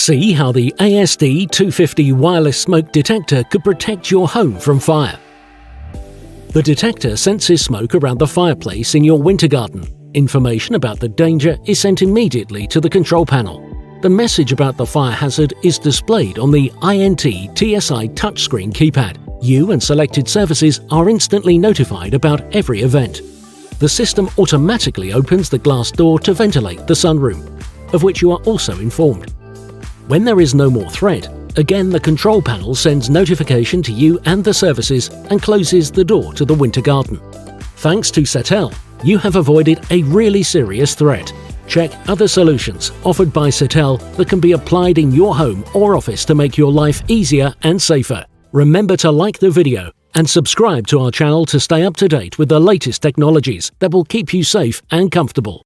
See how the ASD250 wireless smoke detector could protect your home from fire. The detector senses smoke around the fireplace in your winter garden. Information about the danger is sent immediately to the control panel. The message about the fire hazard is displayed on the INT TSI touchscreen keypad. You and selected services are instantly notified about every event. The system automatically opens the glass door to ventilate the sunroom, of which you are also informed. When there is no more threat, again the control panel sends notification to you and the services and closes the door to the winter garden. Thanks to Setel, you have avoided a really serious threat. Check other solutions offered by Setel that can be applied in your home or office to make your life easier and safer. Remember to like the video and subscribe to our channel to stay up to date with the latest technologies that will keep you safe and comfortable.